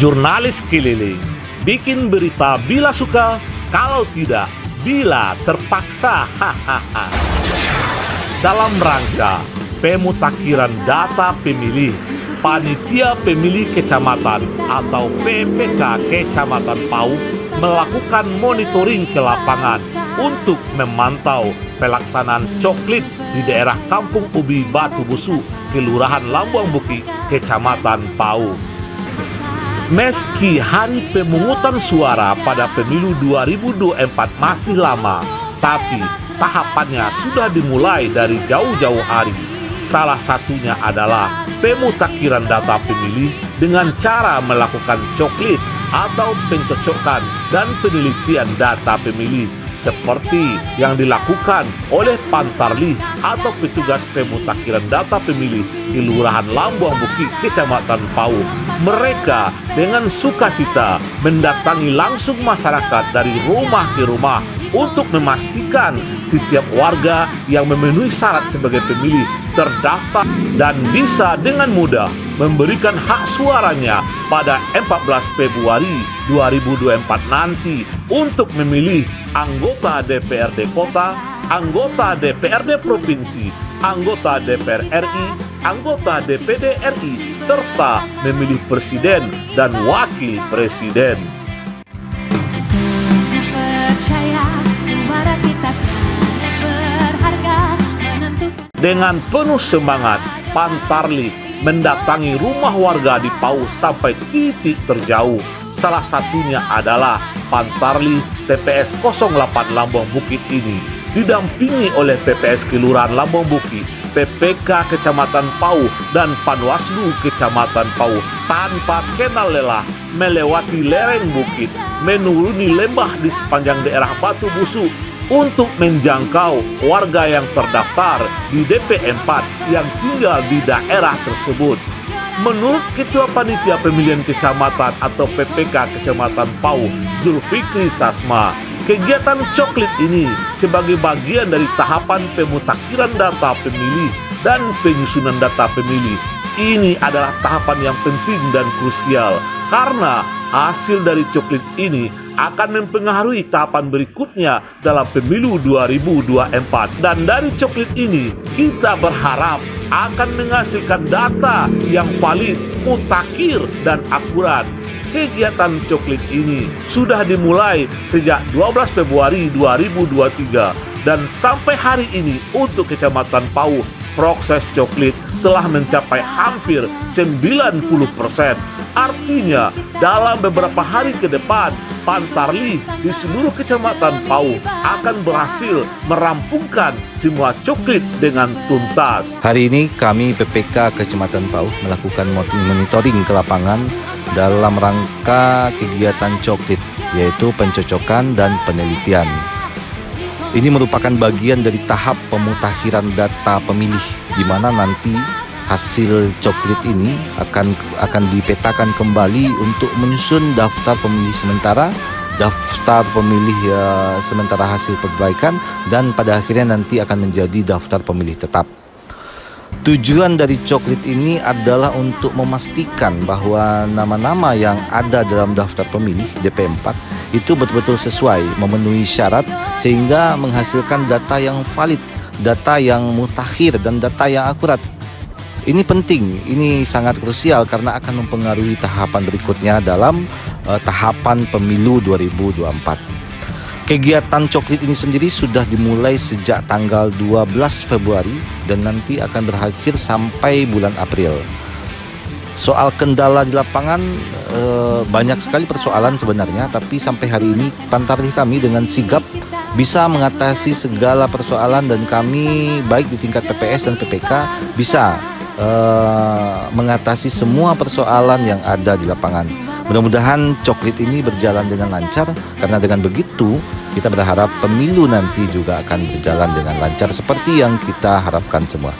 Jurnalis keliling, bikin berita bila suka, kalau tidak, bila terpaksa. Hahaha. Dalam rangka pemutakhiran data pemilih, Panitia Pemilih Kecamatan atau PPK Kecamatan Pau melakukan monitoring ke lapangan untuk memantau pelaksanaan coklit di daerah Kampung Ubi Batu Busu, Kelurahan Lambuang Buki, Kecamatan Pau. Meski hari pemungutan suara pada pemilu 2024 masih lama, tapi tahapannya sudah dimulai dari jauh-jauh hari. Salah satunya adalah pemutakhiran data pemilih dengan cara melakukan coklit atau pencocokan dan penelitian data pemilih seperti yang dilakukan oleh Pantarlih atau petugas pemutakhiran data pemilih di Kelurahan Lambuang Buki, Kecamatan Pau. Mereka dengan sukacita mendatangi langsung masyarakat dari rumah ke rumah untuk memastikan setiap warga yang memenuhi syarat sebagai pemilih terdaftar dan bisa dengan mudah memberikan hak suaranya pada 14 Februari 2024 nanti untuk memilih anggota DPRD Kota, anggota DPRD Provinsi, anggota DPR RI, anggota DPD RI, serta memilih Presiden dan Wakil Presiden. Dengan penuh semangat, Pantarlih mendatangi rumah warga di Pau sampai titik terjauh. Salah satunya adalah Pantarlih TPS 08 Lambuang Bukit ini, didampingi oleh PPS Kelurahan Lambuang Bukit, PPK Kecamatan Pau, dan Panwaslu Kecamatan Pau, tanpa kenal lelah melewati lereng bukit, menuruni lembah di sepanjang daerah Batu Busu untuk menjangkau warga yang terdaftar di DP4 yang tinggal di daerah tersebut. Menurut Ketua Panitia Pemilihan Kecamatan atau PPK Kecamatan Pau, Zulfikri Sasma, kegiatan coklit ini sebagai bagian dari tahapan pemutakhiran data pemilih dan penyusunan data pemilih. Ini adalah tahapan yang penting dan krusial karena hasil dari coklit ini akan mempengaruhi tahapan berikutnya dalam pemilu 2024. Dan dari coklit ini kita berharap akan menghasilkan data yang valid, mutakhir, dan akurat. Kegiatan coklit ini sudah dimulai sejak 12 Februari 2023 dan sampai hari ini untuk Kecamatan Pau proses coklit telah mencapai hampir 90%. Artinya dalam beberapa hari ke depan Pantarlih di seluruh Kecamatan Pau akan berhasil merampungkan semua coklit dengan tuntas. Hari ini kami PPK Kecamatan Pau melakukan monitoring ke lapangan dalam rangka kegiatan coklit, yaitu pencocokan dan penelitian. Ini merupakan bagian dari tahap pemutakhiran data pemilih, di mana nanti hasil coklit ini akan dipetakan kembali untuk menyusun daftar pemilih sementara, daftar pemilih sementara hasil perbaikan, dan pada akhirnya nanti akan menjadi daftar pemilih tetap. Tujuan dari coklit ini adalah untuk memastikan bahwa nama-nama yang ada dalam daftar pemilih DP4 itu betul-betul sesuai, memenuhi syarat, sehingga menghasilkan data yang valid, data yang mutakhir, dan data yang akurat. Ini penting, ini sangat krusial karena akan mempengaruhi tahapan berikutnya dalam tahapan pemilu 2024. Kegiatan coklit ini sendiri sudah dimulai sejak tanggal 12 Februari dan nanti akan berakhir sampai bulan April. Soal kendala di lapangan, banyak sekali persoalan sebenarnya, tapi sampai hari ini Pantarlih kami dengan sigap bisa mengatasi segala persoalan, dan kami baik di tingkat PPS dan PPK bisa mengatasi semua persoalan yang ada di lapangan. Mudah-mudahan coklit ini berjalan dengan lancar, karena dengan begitu kita berharap pemilu nanti juga akan berjalan dengan lancar seperti yang kita harapkan semua.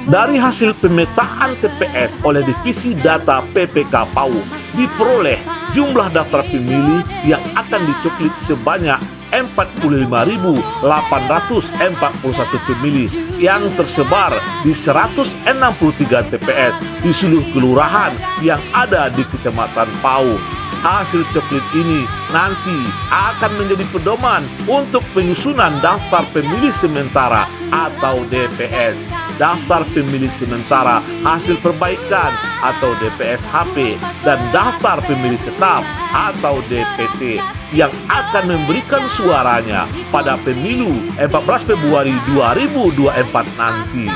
Dari hasil pemetaan TPS oleh Divisi Data PPK Pau, diperoleh jumlah daftar pemilih yang akan dicoklit sebanyak 45.841 pemilih yang tersebar di 163 TPS di seluruh kelurahan yang ada di Kecamatan Pau. Hasil coklit ini nanti akan menjadi pedoman untuk penyusunan daftar pemilih sementara atau DPS, daftar pemilih sementara hasil perbaikan atau DPS HP, dan daftar pemilih tetap atau DPT yang akan memberikan suaranya pada pemilu 14 Februari 2024 nanti.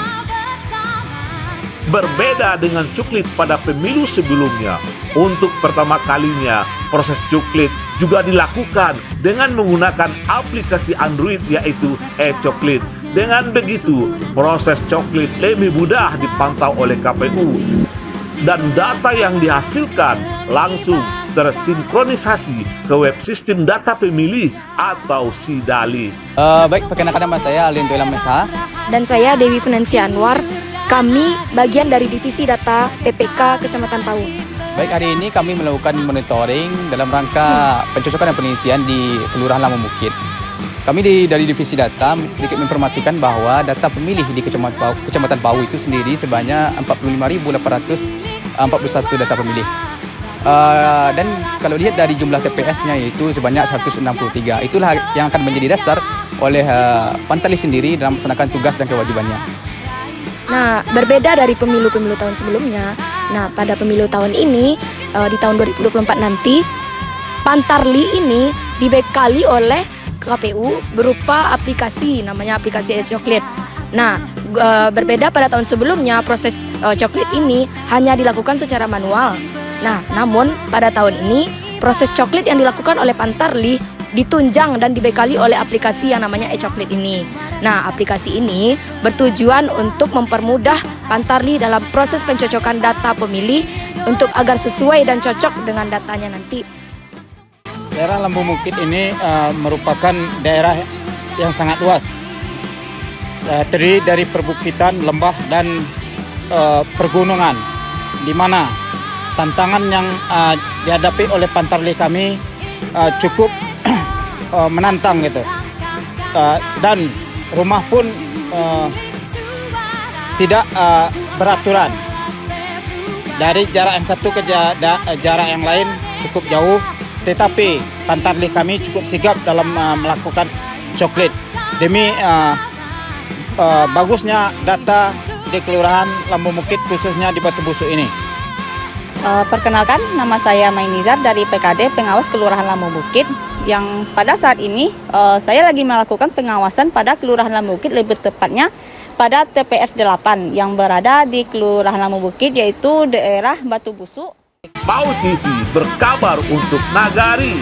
Berbeda dengan coklit pada pemilu sebelumnya, untuk pertama kalinya proses coklit juga dilakukan dengan menggunakan aplikasi Android yaitu e-coklit. Dengan begitu, proses coklit lebih mudah dipantau oleh KPU dan data yang dihasilkan langsung tersinkronisasi ke web sistem data pemilih atau SIDALI. Baik, perkenalkan nama saya Aliento Ilamesa. Dan saya Dewi Finansi Anwar. Kami bagian dari Divisi Data PPK Kecamatan Pau. Baik, hari ini kami melakukan monitoring dalam rangka pencocokan dan penelitian di Kelurahan Lamung Bukit. Kami dari Divisi Data sedikit menginformasikan bahwa data pemilih di Kecamatan Pau itu sendiri sebanyak 45.841 data pemilih. Dan kalau lihat dari jumlah TPS-nya yaitu sebanyak 163. Itulah yang akan menjadi dasar oleh Pantarlih sendiri dalam melaksanakan tugas dan kewajibannya. Nah, berbeda dari pemilu-pemilu tahun sebelumnya. Nah, pada pemilu tahun ini, di tahun 2024 nanti, Pantarlih ini dibekali oleh KPU berupa aplikasi, namanya aplikasi e-coklit. Nah, berbeda pada tahun sebelumnya, proses coklit ini hanya dilakukan secara manual. Nah, namun pada tahun ini, proses coklit yang dilakukan oleh Pantarlih ditunjang dan dibekali oleh aplikasi yang namanya e-coklit ini. Nah, aplikasi ini bertujuan untuk mempermudah Pantarlih dalam proses pencocokan data pemilih untuk agar sesuai dan cocok dengan datanya nanti. Daerah Lamung Bukit ini merupakan daerah yang sangat luas, terdiri dari perbukitan, lembah, dan pergunungan, di mana tantangan yang dihadapi oleh Pantarlih kami cukup menantang gitu, dan rumah pun tidak beraturan. Dari jarak yang satu ke jarak yang lain cukup jauh, tetapi Pantarlih kami cukup sigap dalam melakukan coklit demi bagusnya data di Kelurahan Lamung Bukit, khususnya di Batu Busuk ini. Perkenalkan, nama saya Mainizar dari PKD Pengawas Kelurahan Lamung Bukit, yang pada saat ini saya lagi melakukan pengawasan pada Kelurahan Lamung Bukit, lebih tepatnya pada TPS 8 yang berada di Kelurahan Lamung Bukit, yaitu daerah Batu Busuk. Pau TV berkabar untuk Nagari.